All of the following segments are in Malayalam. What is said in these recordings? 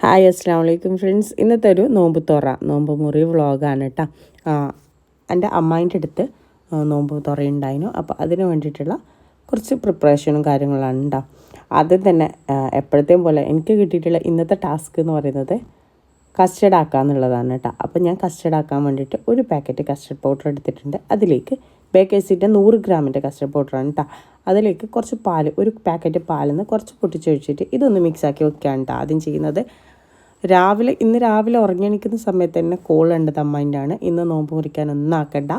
ഹായ് അസ്സാം വലൈക്കും ഫ്രണ്ട്സ്. ഇന്നത്തെ ഒരു നോമ്പ് മുറി വ്ളോഗാണ് കേട്ടോ. എൻ്റെ അമ്മായിൻ്റെ അടുത്ത് നോമ്പ് തുറയുണ്ടായിരുന്നു. അപ്പോൾ അതിന് വേണ്ടിയിട്ടുള്ള കുറച്ച് പ്രിപ്പറേഷനും കാര്യങ്ങളാണ് കേട്ടോ. ആദ്യം തന്നെ എപ്പോഴത്തെയും പോലെ എനിക്ക് കിട്ടിയിട്ടുള്ള ഇന്നത്തെ ടാസ്ക് എന്ന് പറയുന്നത് കസ്റ്റർഡ് ആക്കുക എന്നുള്ളതാണ് കേട്ടോ. അപ്പോൾ ഞാൻ കസ്റ്റർഡ് ആക്കാൻ വേണ്ടിയിട്ട് ഒരു പാക്കറ്റ് കസ്റ്റർഡ് പൗഡർ എടുത്തിട്ടുണ്ട്. അതിലേക്ക് ബേക്കേഴ്സിൻ്റെ 100 ഗ്രാമിൻ്റെ കസ്റ്റർഡ് പൗഡറാണ് കേട്ടോ. അതിലേക്ക് കുറച്ച് പാൽ, ഒരു പാക്കറ്റ് പാലിൽ നിന്ന് കുറച്ച് പൊട്ടിച്ചൊഴിച്ചിട്ട് ഇതൊന്ന് മിക്സാക്കി വെക്കുകയാണ് കേട്ടോ ആദ്യം ചെയ്യുന്നത്. ഇന്ന് രാവിലെ ഉറങ്ങിയെണിക്കുന്ന സമയത്ത് തന്നെ കോളുണ്ട് അമ്മായിൻ്റെ ആണ്, ഇന്ന് നോമ്പ് മുറിക്കാനൊന്നും ആക്കണ്ട,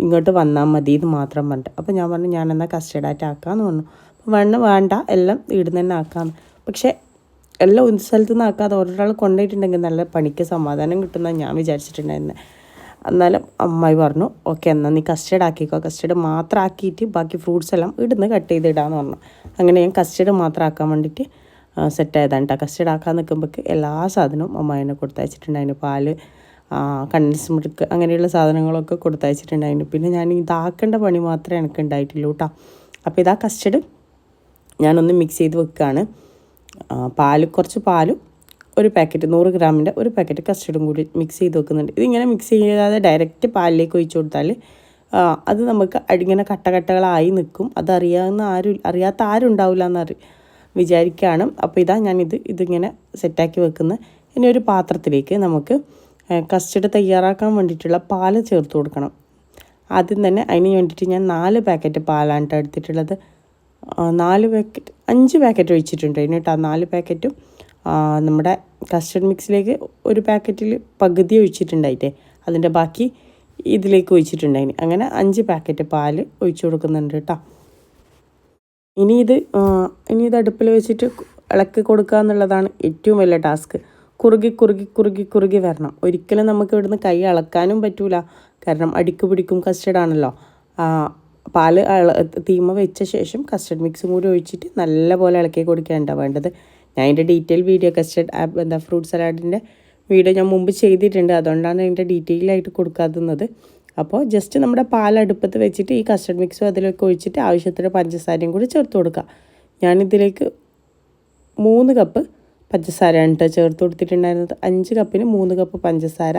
ഇങ്ങോട്ട് വന്നാൽ മതി എന്ന് മാത്രം പറഞ്ഞിട്ട്. അപ്പോൾ ഞാൻ പറഞ്ഞു ഞാനെന്നാൽ കസ്റ്റർഡായിട്ട് ആക്കാമെന്ന് പറഞ്ഞു. അപ്പോൾ വേണ്ട എല്ലാം ഇവിടുന്ന് തന്നെ ആക്കാമെന്ന്. പക്ഷേ എല്ലാം ഒരു സ്ഥലത്തു നിന്ന് ആക്കാതെ ഒരാൾ കൊണ്ടുപോയിട്ടുണ്ടെങ്കിൽ നല്ല പണിക്ക് സമാധാനം കിട്ടുമെന്നാണ് ഞാൻ വിചാരിച്ചിട്ടുണ്ടായിരുന്നത്. എന്നാലും അമ്മായി പറഞ്ഞു ഓക്കെ എന്നാൽ നീ കസ്റ്റർഡ് ആക്കിക്കോ, കസ്റ്റർഡ് മാത്രം ആക്കിയിട്ട് ബാക്കി ഫ്രൂട്ട്സ് എല്ലാം ഇടുന്ന് കട്ട് ചെയ്തിടാമെന്ന് പറഞ്ഞു. അങ്ങനെ ഞാൻ കസ്റ്റർഡ് മാത്രം ആക്കാൻ വേണ്ടിയിട്ട് സെറ്റായതാണ് കേട്ടോ. കസ്റ്റർഡ് ആക്കാൻ നിൽക്കുമ്പോഴേക്ക് എല്ലാ സാധനവും അമ്മായിനെ കൊടുത്തയച്ചിട്ടുണ്ടായിരുന്നു. പാല്, കണ്ടൻസ് മിൽക്ക് അങ്ങനെയുള്ള സാധനങ്ങളൊക്കെ കൊടുത്തയച്ചിട്ടുണ്ടായിരുന്നു. പിന്നെ ഞാൻ ഇതാക്കേണ്ട പണി മാത്രമേ എനിക്ക് ഉണ്ടായിട്ടുള്ളൂ കേട്ടോ. അപ്പോൾ ഇതാ കസ്റ്റർഡ് ഞാനൊന്ന് മിക്സ് ചെയ്ത് വെക്കുകയാണ്. കുറച്ച് പാലും ഒരു പാക്കറ്റ് 100 ഗ്രാമിൻ്റെ ഒരു പാക്കറ്റ് കസ്റ്റർഡും കൂടി മിക്സ് ചെയ്ത് വെക്കുന്നുണ്ട്. ഇതിങ്ങനെ മിക്സ് ചെയ്യാതെ ഡയറക്റ്റ് പാലിലേക്ക് ഒഴിച്ചു കൊടുത്താൽ അത് നമുക്ക് ഇങ്ങനെ കട്ടകളായി നിൽക്കും. അറിയാത്ത ആരും ഉണ്ടാവില്ല എന്ന് വിചാരിക്കുകയാണ്. അപ്പോൾ ഇതാ ഇതിങ്ങനെ സെറ്റാക്കി വെക്കുന്നത്. ഇനി ഒരു പാത്രത്തിലേക്ക് നമുക്ക് കസ്റ്റർഡ് തയ്യാറാക്കാൻ വേണ്ടിയിട്ടുള്ള പാല് ചേർത്ത് കൊടുക്കണം. ആദ്യം തന്നെ അതിന് വേണ്ടിയിട്ട് ഞാൻ 4 പാക്കറ്റ് പാലാണ് എടുത്തിട്ടുള്ളത്. 5 പാക്കറ്റ് ഒഴിച്ചിട്ടുണ്ട്. കേട്ടോ 4 പാക്കറ്റും നമ്മുടെ കസ്റ്റർഡ് മിക്സിലേക്ക് ഒരു പാക്കറ്റിൽ പകുതി ഒഴിച്ചിട്ടുണ്ടായിട്ടേ അതിൻ്റെ ബാക്കി ഇതിലേക്ക് ഒഴിച്ചിട്ടുണ്ടായിന്. അങ്ങനെ 5 പാക്കറ്റ് പാല് ഒഴിച്ചു കൊടുക്കുന്നുണ്ട് കേട്ടോ. ഇനി ഇത് അടുപ്പിൽ വെച്ചിട്ട് ഇളക്കി കൊടുക്കുക എന്നുള്ളതാണ് ഏറ്റവും വലിയ ടാസ്ക്. കുറുകി വരണം. ഒരിക്കലും നമുക്ക് ഇവിടുന്ന് കൈ ഇളക്കാനും പറ്റൂല, കാരണം അടിക്ക് പിടിക്കും. കസ്റ്റർഡാണല്ലോ. പാല് തീമ വെച്ച ശേഷം കസ്റ്റർഡ് മിക്സും കൂടി ഒഴിച്ചിട്ട് നല്ലപോലെ ഇളക്കി കൊടുക്കുകയാണ് വേണ്ടത്. ഞാൻ അതിൻ്റെ ഡീറ്റെയിൽ വീഡിയോ കസ്റ്റർഡ് ഫ്രൂട്ട് സലാഡിൻ്റെ വീഡിയോ ഞാൻ മുമ്പ് ചെയ്തിട്ടുണ്ട്. അതുകൊണ്ടാണ് അതിൻ്റെ ഡീറ്റെയിൽ ആയിട്ട് കൊടുക്കാതുന്നത്. അപ്പോൾ ജസ്റ്റ് നമ്മുടെ പാലടുപ്പത്ത് വെച്ചിട്ട് ഈ കസ്റ്റർഡ് മിക്സും അതിലേക്ക് ഒഴിച്ചിട്ട് ആവശ്യത്തിന് പഞ്ചസാരയും കൂടി ചേർത്ത് കൊടുക്കുക. ഞാനിതിലേക്ക് 3 കപ്പ് പഞ്ചസാരയാണ് കേട്ടോ ചേർത്ത് കൊടുത്തിട്ടുണ്ടായിരുന്നത്. 5 കപ്പിന് 3 കപ്പ് പഞ്ചസാര,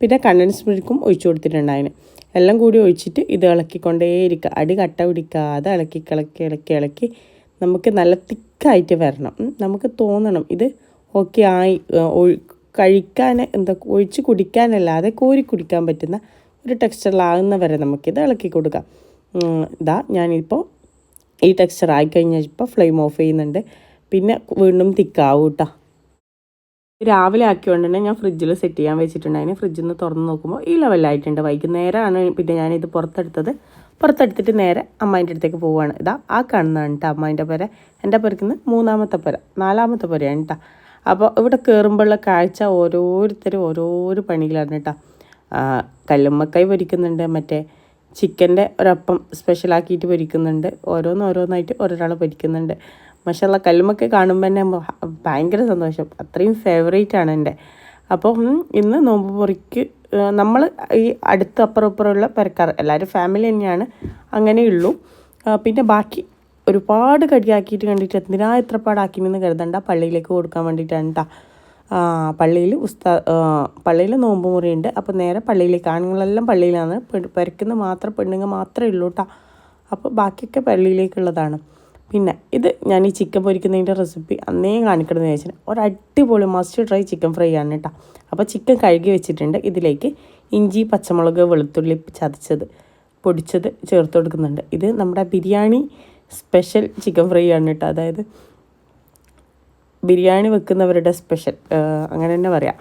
പിന്നെ കണ്ടൻസ് മിൽക്കും ഒഴിച്ചു കൊടുത്തിട്ടുണ്ടായിരുന്നു. എല്ലാം കൂടി ഒഴിച്ചിട്ട് ഇത് ഇളക്കിക്കൊണ്ടേയിരിക്കുക. അടി കട്ട പിടിക്കാതെ ഇളക്കി നമുക്ക് നല്ല തിക്കായിട്ട് വരണം. നമുക്ക് തോന്നണം ഇത് ഓക്കെ ആയി, കഴിക്കാൻ ഒഴിച്ച് കുടിക്കാനല്ലാതെ കോരി കുടിക്കാൻ പറ്റുന്ന ഒരു ടെക്സ്ചറിലാകുന്ന വരെ നമുക്കിത് ഇളക്കി കൊടുക്കാം. ഞാനിപ്പോൾ ഈ ടെക്സ്ചർ ആയിക്കഴിഞ്ഞാൽ ഇപ്പോൾ ഫ്ലെയിം ഓഫ് ചെയ്യുന്നുണ്ട്. പിന്നെ വീണ്ടും തിക്കാവും കേട്ടോ. രാവിലെ ആക്കിയോണ്ട് തന്നെ ഞാൻ ഫ്രിഡ്ജിൽ സെറ്റ് ചെയ്യാൻ വെച്ചിട്ടുണ്ടായിരുന്നു. ഫ്രിഡ്ജിൽ നിന്ന് തുറന്ന് നോക്കുമ്പോൾ ഈ ലെവലായിട്ടുണ്ട്. വൈകുന്നേരമാണ് പിന്നെ ഞാനിത് പുറത്തെടുത്തിട്ട് നേരെ അമ്മായിൻ്റെ അടുത്തേക്ക് പോവുകയാണ്. ആ കാണുന്നതാണ് കേട്ടോ അമ്മായിൻ്റെ പുര. എൻ്റെ പുരയ്ക്കുന്ന 3ാമത്തെ പുര, 4ാമത്തെ പുരയാണ് കേട്ടോ. അപ്പോൾ ഇവിടെ കയറുമ്പോഴുള്ള കാഴ്ച ഓരോരുത്തരും ഓരോരോ പണികളാണ് കേട്ടോ. കല്ലുമ്മക്കായ് പൊരിക്കുന്നുണ്ട്, മറ്റേ ചിക്കൻ്റെ ഒരപ്പം സ്പെഷ്യലാക്കിയിട്ട് പൊരിക്കുന്നുണ്ട്. ഓരോന്നായിട്ട് ഒരാൾ പൊരിക്കുന്നുണ്ട്. മാഷാഅല്ലാഹ് കല്ലുമ്മക്കായ് കാണുമ്പോൾ തന്നെ ഭയങ്കര സന്തോഷം. അത്രയും ഫേവറേറ്റാണ് എൻ്റെ. അപ്പോൾ ഇന്ന് നോമ്പ് മുറിക്ക് നമ്മൾ ഈ അപ്പുറമുള്ള പെരക്കാർ എല്ലാവരും ഫാമിലി തന്നെയാണ്, അങ്ങനെയുള്ളൂ. പിന്നെ ബാക്കി ഒരുപാട് കടിയാക്കിയിട്ട് കണ്ടിട്ട് എന്തിനാ എത്ര പാടാക്കിനെന്ന് കരുതണ്ട, പള്ളിയിലേക്ക് കൊടുക്കാൻ വേണ്ടിയിട്ടാണ് കേട്ടോ. പള്ളിയിൽ നോമ്പ് മുറിയുണ്ട്. അപ്പോൾ നേരെ പള്ളിയിലേക്ക്, ആണുങ്ങളെല്ലാം പള്ളിയിലാണ്, പെണ്ണുങ്ങൾ മാത്രമേ ഉള്ളൂ കേട്ടോ. അപ്പോൾ ബാക്കിയൊക്കെ പള്ളിയിലേക്കുള്ളതാണ്. പിന്നെ ഞാൻ ഈ ചിക്കൻ പൊരിക്കുന്നതിൻ്റെ റെസിപ്പി അന്നേ കാണിക്കണമെന്ന് ചോദിച്ചാൽ ഒരു അടിപൊളി മസ്റ്റ് ട്രൈ ചിക്കൻ ഫ്രൈ ആണ് കേട്ടോ. അപ്പോൾ ചിക്കൻ കഴുകി വെച്ചിട്ടുണ്ട്. ഇതിലേക്ക് ഇഞ്ചി, പച്ചമുളക്, വെളുത്തുള്ളി പൊടിച്ചത് ചേർത്ത് കൊടുക്കുന്നുണ്ട്. ഇത് നമ്മുടെ ബിരിയാണി സ്പെഷ്യൽ ചിക്കൻ ഫ്രൈ ആണ് കേട്ടോ. അതായത് ബിരിയാണി വെക്കുന്നവരുടെ സ്പെഷ്യൽ, അങ്ങനെ തന്നെ പറയാം.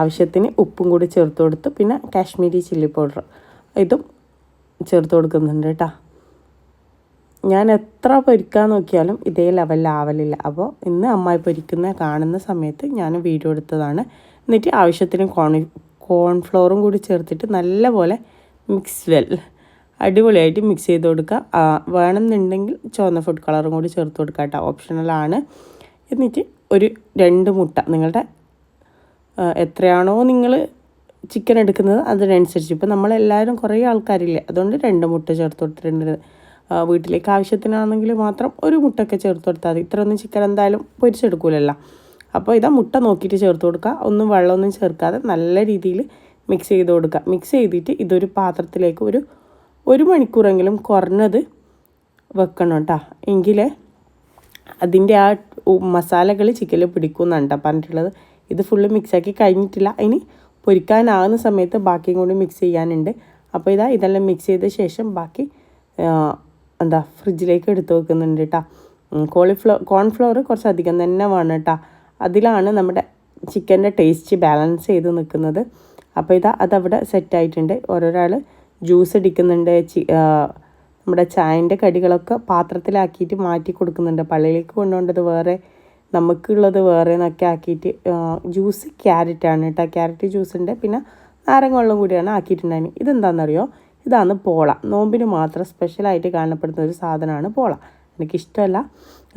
ആവശ്യത്തിന് ഉപ്പും കൂടി ചേർത്ത് കൊടുത്ത് പിന്നെ കാശ്മീരി ചില്ലി പൗഡർ ഇതും ചേർത്ത് കൊടുക്കുന്നുണ്ട് കേട്ടോ. ഞാൻ എത്ര പൊരിക്കാൻ നോക്കിയാലും ഇതേ ലെവലിലാവലില്ല. അപ്പോൾ ഇന്ന് അമ്മായി കാണുന്ന സമയത്ത് ഞാൻ വീഡിയോ എടുത്തതാണ്. എന്നിട്ട് ആവശ്യത്തിന് കോൺഫ്ലോറും കൂടി ചേർത്തിട്ട് നല്ലപോലെ അടിപൊളിയായിട്ട് മിക്സ് ചെയ്ത് കൊടുക്കുക. വേണമെന്നുണ്ടെങ്കിൽ ചുവന്ന ഫുഡ് കളറും കൂടി ചേർത്ത് കൊടുക്കുക കേട്ടോ, ഓപ്ഷണലാണ്. എന്നിട്ട് ഒരു 2 മുട്ട, നിങ്ങളുടെ എത്രയാണോ നിങ്ങൾ ചിക്കൻ എടുക്കുന്നത് അതിനനുസരിച്ച്, ഇപ്പോൾ നമ്മളെല്ലാവരും കുറേ ആൾക്കാരില്ലേ, അതുകൊണ്ട് 2 മുട്ട ചേർത്ത് കൊടുത്തിട്ടുണ്ട്. വീട്ടിലേക്ക് ആവശ്യത്തിനാണെങ്കിൽ മാത്രം 1 മുട്ടയൊക്കെ ചേർത്ത് കൊടുത്താൽ മതി. ഇത്രയൊന്നും ചിക്കൻ എന്തായാലും പൊരിച്ചെടുക്കൂലല്ലോ. അപ്പോൾ ഇതാ മുട്ട നോക്കിയിട്ട് ചേർത്ത് കൊടുക്കുക. ഒന്നും വെള്ളമൊന്നും ചേർക്കാതെ നല്ല രീതിയിൽ മിക്സ് ചെയ്ത് കൊടുക്കുക. മിക്സ് ചെയ്തിട്ട് ഇതൊരു പാത്രത്തിലേക്ക് ഒരു മണിക്കൂറെങ്കിലും കുറഞ്ഞത് വെക്കണം കേട്ടോ. എങ്കിലേ അതിൻ്റെ ആ മസാലകൾ ചിക്കനിൽ പിടിക്കുമെന്നാണ് കേട്ടോ പറഞ്ഞിട്ടുള്ളത്. ഇത് ഫുള്ള് മിക്സാക്കി കഴിഞ്ഞിട്ടില്ല. ഇനി പൊരിക്കാനാകുന്ന സമയത്ത് ബാക്കിയും കൂടി മിക്സ് ചെയ്യാനുണ്ട്. അപ്പോൾ ഇതെല്ലാം മിക്സ് ചെയ്ത ശേഷം ബാക്കി ഫ്രിഡ്ജിലേക്ക് എടുത്ത് വെക്കുന്നുണ്ട് കേട്ടോ. കോൺഫ്ലവർ കുറച്ചധികം തന്നെ വേണം കേട്ടോ. അതിലാണ് നമ്മുടെ ചിക്കൻ്റെ ടേസ്റ്റ് ബാലൻസ് ചെയ്ത് നിൽക്കുന്നത്. അപ്പോൾ അതവിടെ സെറ്റായിട്ടുണ്ട്. ഓരോരാൾ ജ്യൂസ് അടിക്കുന്നുണ്ട്. നമ്മുടെ ചായൻ്റെ കടികളൊക്കെ പാത്രത്തിലാക്കിയിട്ട് മാറ്റി കൊടുക്കുന്നുണ്ട്. പള്ളിയിലേക്ക് കൊണ്ടുപോകേണ്ടത് വേറെ, നമുക്കുള്ളത് വേറെ എന്നൊക്കെ ആക്കിയിട്ട്. ജ്യൂസ് ക്യാരറ്റാണ് കേട്ടോ. ക്യാരറ്റ് ജ്യൂസ് ഉണ്ട്, പിന്നെ നാരങ്ങ വെള്ളം കൂടിയാണ് ആക്കിയിട്ടുണ്ടായിരുന്നു. ഇതെന്താണെന്നറിയോ? ഇതാണ് പോള. നോമ്പിന് മാത്രം സ്പെഷ്യലായിട്ട് കാണപ്പെടുന്ന ഒരു സാധനമാണ് പോള. എനിക്കിഷ്ടമല്ല,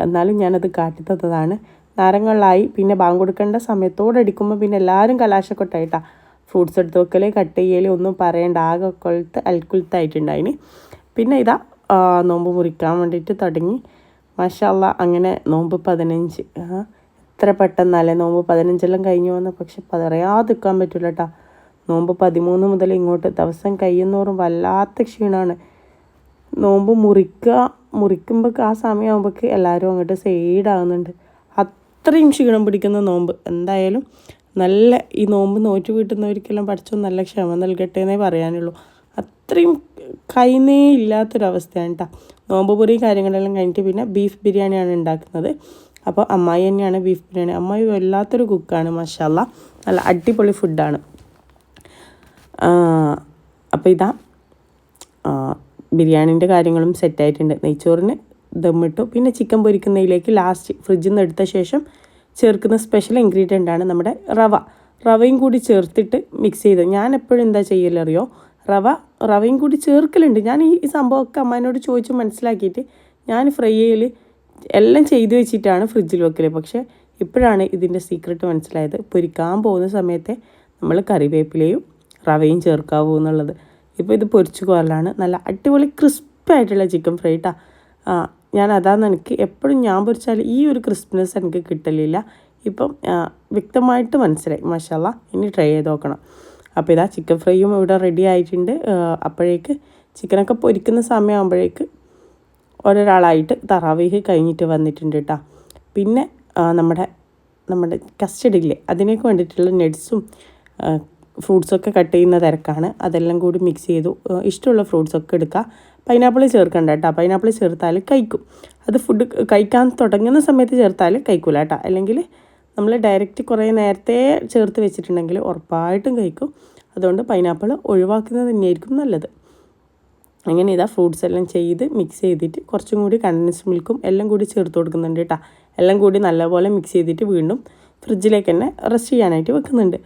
എന്നാലും ഞാനത് കാട്ടി തന്നതാണ്. നാരങ്ങ വെള്ളമായി പിന്നെ ബാങ്ക് കൊടുക്കേണ്ട സമയത്തോടടിക്കുമ്പോൾ പിന്നെ എല്ലാവരും കലാശക്കൊട്ടായിട്ടാണ് ഫ്രൂട്ട്സ് എടുത്ത് വെക്കൽ, കട്ട് ചെയ്യൽ, ഒന്നും പറയേണ്ട. ആകെ അൽക്കുലത്തായിട്ടുണ്ടായിന്. പിന്നെ നോമ്പ് മുറിക്കാൻ വേണ്ടിയിട്ട് തുടങ്ങി. മാഷാ അല്ലാ, അങ്ങനെ നോമ്പ് 15. എത്ര പെട്ടെന്നല്ലേ നോമ്പ് 15 കഴിഞ്ഞു വന്ന്. പക്ഷെ പറയാതിരിക്കാൻ പറ്റില്ല കേട്ടോ. നോമ്പ് 13 മുതൽ ഇങ്ങോട്ട് ദിവസം കഴിയുന്നോറും വല്ലാത്ത ക്ഷീണമാണ്. നോമ്പ് മുറിക്കുമ്പോൾ ആ സമയമാകുമ്പോഴേക്ക് എല്ലാവരും അങ്ങോട്ട് സൈഡാകുന്നുണ്ട്. അത്രയും ക്ഷീണം പിടിക്കുന്ന നോമ്പ്. എന്തായാലും നല്ല ഈ നോമ്പ് നോറ്റ് വീട്ടുന്നവർക്കെല്ലാം പഠിച്ചോ നല്ല ക്ഷമ നൽകട്ടെ എന്നേ പറയാനുള്ളൂ. അത്രയും കൈനേ ഇല്ലാത്തൊരവസ്ഥയാണ് കേട്ടോ. നോമ്പ് പൊരി കാര്യങ്ങളെല്ലാം കഴിഞ്ഞിട്ട് പിന്നെ ബീഫ് ബിരിയാണിയാണ് ഉണ്ടാക്കുന്നത്. അപ്പോൾ അമ്മായി തന്നെയാണ് ബീഫ് ബിരിയാണി. അമ്മായി വല്ലാത്തൊരു കുക്കാണ്, മാഷാ അല്ലാ. നല്ല അടിപൊളി ഫുഡാണ്. അപ്പോൾ ബിരിയാണീൻ്റെ കാര്യങ്ങളും സെറ്റായിട്ടുണ്ട്. നെയ്ച്ചോറിന് ദമ്മിട്ടു. പിന്നെ ചിക്കൻ പൊരിക്കുന്നതിലേക്ക് ലാസ്റ്റ് ഫ്രിഡ്ജിൽ നിന്ന് എടുത്ത ശേഷം ചേർക്കുന്ന സ്പെഷ്യൽ ഇൻഗ്രീഡിയൻ്റാണ് നമ്മുടെ റവയും കൂടി ചേർത്തിട്ട് മിക്സ് ചെയ്ത്. ഞാൻ എപ്പോഴും എന്താ ചെയ്യലറിയോ? റവയും കൂടി ചേർക്കലുണ്ട്. ഞാൻ ഈ സംഭവമൊക്കെ അമ്മേനോട് ചോദിച്ച് മനസ്സിലാക്കിയിട്ട് ഞാൻ ഫ്രൈ ചെയ്യൽ എല്ലാം ചെയ്ത് വെച്ചിട്ടാണ് ഫ്രിഡ്ജിൽ വെക്കൽ. പക്ഷേ ഇപ്പോഴാണ് ഇതിൻ്റെ സീക്രട്ട് മനസ്സിലായത്. പൊരിക്കാൻ പോകുന്ന സമയത്തെ നമ്മൾ കറിവേപ്പിലയും റവയും ചേർക്കാവൂ എന്നുള്ളത്. ഇപ്പോൾ ഇത് പൊരിച്ചു കോരലാണ്. നല്ല അടിപൊളി ക്രിസ്പായിട്ടുള്ള ചിക്കൻ ഫ്രൈ കേട്ടോ. അതാണ് എനിക്ക് എപ്പോഴും ഞാൻ പൊരിച്ചാൽ ഈ ഒരു ക്രിസ്പിനെസ് എനിക്ക് കിട്ടലില്ല. ഇപ്പം വ്യക്തമായിട്ട് മനസ്സിലായി. മാഷാ അല്ലാ, ഇനി ട്രൈ ചെയ്ത് നോക്കണം. അപ്പോൾ ചിക്കൻ ഫ്രൈയും ഇവിടെ റെഡി ആയിട്ടുണ്ട്. അപ്പോഴേക്ക് ചിക്കനൊക്കെ പൊരിക്കുന്ന സമയമാകുമ്പോഴേക്ക് ഒരാളായിട്ട് തറാവീഹ് കഴിഞ്ഞിട്ട് വന്നിട്ടുണ്ട് കേട്ടോ. പിന്നെ നമ്മുടെ കസ്റ്റഡിയില്ലേ, അതിനേക്ക് വേണ്ടിയിട്ടുള്ള നട്ട്സും ഫ്രൂട്ട്സൊക്കെ കട്ട് ചെയ്യുന്ന തിരക്കാണ്. അതെല്ലാം കൂടി മിക്സ് ചെയ്തു. ഇഷ്ടമുള്ള ഫ്രൂട്ട്സൊക്കെ എടുക്കുക. പൈനാപ്പിൾ ചേർക്കണ്ട കേട്ടോ. പൈനാപ്പിൾ ചേർത്താൽ കഴിക്കും. അത് ഫുഡ് കഴിക്കാൻ തുടങ്ങുന്ന സമയത്ത് ചേർത്താൽ കഴിക്കില്ല കേട്ടോ. അല്ലെങ്കിൽ നമ്മൾ ഡയറക്റ്റ് കുറേ നേരത്തെ ചേർത്ത് വെച്ചിട്ടുണ്ടെങ്കിൽ ഉറപ്പായിട്ടും കഴിക്കും. അതുകൊണ്ട് പൈനാപ്പിൾ ഒഴിവാക്കുന്നത് തന്നെയായിരിക്കും നല്ലത്. അങ്ങനെ ഫ്രൂട്ട്സ് എല്ലാം ചെയ്ത് മിക്സ് ചെയ്തിട്ട് കുറച്ചും കൂടി കണ്ടൻസ്ഡ് മിൽക്കും എല്ലാം കൂടി ചേർത്ത് കൊടുക്കുന്നുണ്ട് കേട്ടോ. എല്ലാം കൂടി നല്ലപോലെ മിക്സ് ചെയ്തിട്ട് വീണ്ടും ഫ്രിഡ്ജിലേക്ക് തന്നെ റെസ്റ്റ് ചെയ്യാനായിട്ട് വെക്കുന്നുണ്ട്.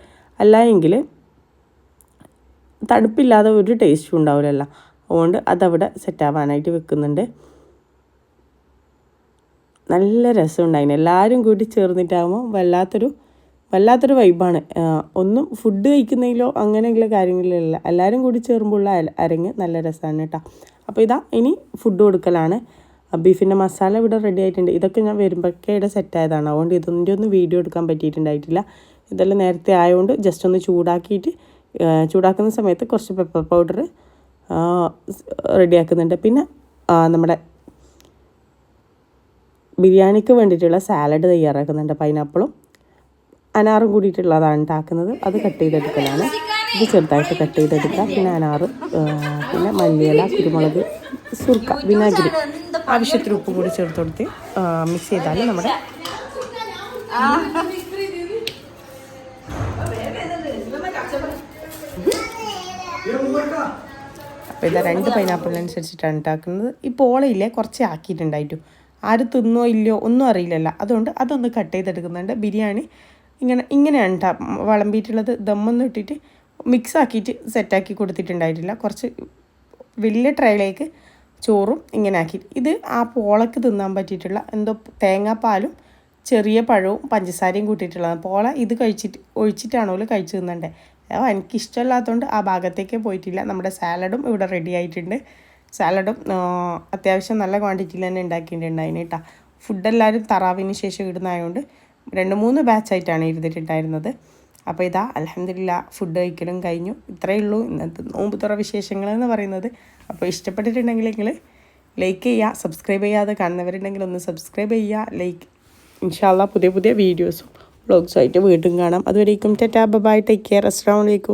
അല്ല എങ്കിൽ തണുപ്പില്ലാതെ ഒരു ടേസ്റ്റും ഉണ്ടാവില്ലല്ലോ. അതുകൊണ്ട് അതവിടെ സെറ്റാവാനായിട്ട് വെക്കുന്നുണ്ട്. നല്ല രസമുണ്ടായിന്. എല്ലാവരും കൂടി ചേർന്നിട്ടാകുമ്പോൾ വല്ലാത്തൊരു വൈബാണ്. ഒന്നും ഫുഡ് കഴിക്കുന്നതിലോ അങ്ങനെയുള്ള കാര്യങ്ങളിലല്ല, എല്ലാവരും കൂടി ചേർമ്പോഴുള്ള അരങ്ങ് നല്ല രസമാണ് കേട്ടോ. അപ്പോൾ ഇനി ഫുഡ് കൊടുക്കലാണ്. ബീഫിൻ്റെ മസാല ഇവിടെ റെഡി ആയിട്ടുണ്ട്. ഇതൊക്കെ ഞാൻ വരുമ്പോഴൊക്കെ ഇവിടെ സെറ്റായതാണ്. അതുകൊണ്ട് ഇതിൻ്റെ ഒന്നും വീഡിയോ എടുക്കാൻ പറ്റിയിട്ടുണ്ടായിട്ടില്ല. ഇതെല്ലാം നേരത്തെ ആയതുകൊണ്ട് ജസ്റ്റ് ഒന്ന് ചൂടാക്കുന്ന സമയത്ത് കുറച്ച് പെപ്പർ പൗഡർ റെഡിയാക്കുന്നുണ്ട്. പിന്നെ നമ്മുടെ ബിരിയാണിക്ക് വേണ്ടിയിട്ടുള്ള സാലഡ് തയ്യാറാക്കുന്നുണ്ട്. പൈനാപ്പിളും അനാറും കൂടിയിട്ടുള്ളതാണ് ഉണ്ടാക്കുന്നത്. അത് കട്ട് ചെയ്തെടുക്കലാണ്. ഇത് ചെറുതായിട്ട് കട്ട് ചെയ്തെടുക്കുക. പിന്നെ അനാറ്, പിന്നെ മല്ലിയില, കുരുമുളക്, സുർക്ക, വിനാഗിരി, ആവശ്യത്തിന് ഉപ്പ് കൂടി ചേർത്ത് കൊടുത്ത് മിക്സ് ചെയ്താൽ നമ്മുടെ അപ്പോൾ 2 പൈനാപ്പിളിനനുസരിച്ചിട്ടാണ് ഉണ്ടാക്കുന്നത്. ഈ പോളയില്ലേ കുറച്ച് ആക്കിയിട്ടുണ്ടായിട്ടു. ആര് തിന്നോ ഇല്ലയോ ഒന്നും അറിയില്ലല്ലോ. അതുകൊണ്ട് അതൊന്ന് കട്ട് ചെയ്തെടുക്കുന്നുണ്ട്. ബിരിയാണി ഇങ്ങനെയാണ് വിളമ്പിയിട്ടുള്ളത്. ദമ്മൊന്നും ഇട്ടിട്ട് മിക്സ് ആക്കിയിട്ട് സെറ്റാക്കി കൊടുത്തിട്ടുണ്ടായിട്ടില്ല. കുറച്ച് വലിയ ട്രേയിലേക്ക് ചോറും ഇങ്ങനെ ആക്കിയിട്ട് ഇത് ആ പോളക്ക് തിന്നാൻ പറ്റിയിട്ടുള്ള എന്തോ തേങ്ങാപ്പാലും ചെറിയ പഴവും പഞ്ചസാരയും കൂട്ടിയിട്ടുള്ളതാണ്. പോള ഇത് ഒഴിച്ചിട്ടാണല്ലോ കഴിച്ച് തിന്നണ്ടേ. എനിക്കിഷ്ടമല്ലാത്തതുകൊണ്ട് ആ ഭാഗത്തേക്കേ പോയിട്ടില്ല. നമ്മുടെ സാലഡും ഇവിടെ റെഡി ആയിട്ടുണ്ട്. സാലഡും അത്യാവശ്യം നല്ല ക്വാണ്ടിറ്റിയിൽ തന്നെ ഉണ്ടാക്കിയിട്ടുണ്ടായിന് കേട്ടോ. ഫുഡ് എല്ലാവരും തറാവിന് ശേഷം ഇടുന്നതായതുകൊണ്ട് 2-3 ബാച്ചായിട്ടാണ് ഇരുന്നിട്ടുണ്ടായിരുന്നത്. അപ്പോൾ ഇതാ അൽഹംദുലില്ലാ ഫുഡ് കഴിക്കലും കഴിഞ്ഞു. ഇത്രയേ ഉള്ളൂ ഇന്നത്തെ നോമ്പ് തുറ വിശേഷങ്ങൾ എന്ന് പറയുന്നത്. അപ്പോൾ ഇഷ്ടപ്പെട്ടിട്ടുണ്ടെങ്കിൽ നിങ്ങൾ ലൈക്ക് ചെയ്യുക, സബ്സ്ക്രൈബ് ചെയ്യാതെ കാണുന്നവരുണ്ടെങ്കിൽ ഒന്ന് സബ്സ്ക്രൈബ് ചെയ്യുക, ലൈക്ക്. ഇൻഷാ അല്ലാഹ് പുതിയ വീഡിയോസും വ്ളോഗ്സും ആയിട്ട് വീണ്ടും കാണാം. അതുവരേക്കും ടാറ്റാ ബൈ, ടേക്ക് കെയർ, അസ്സലാമു അലൈക്കും.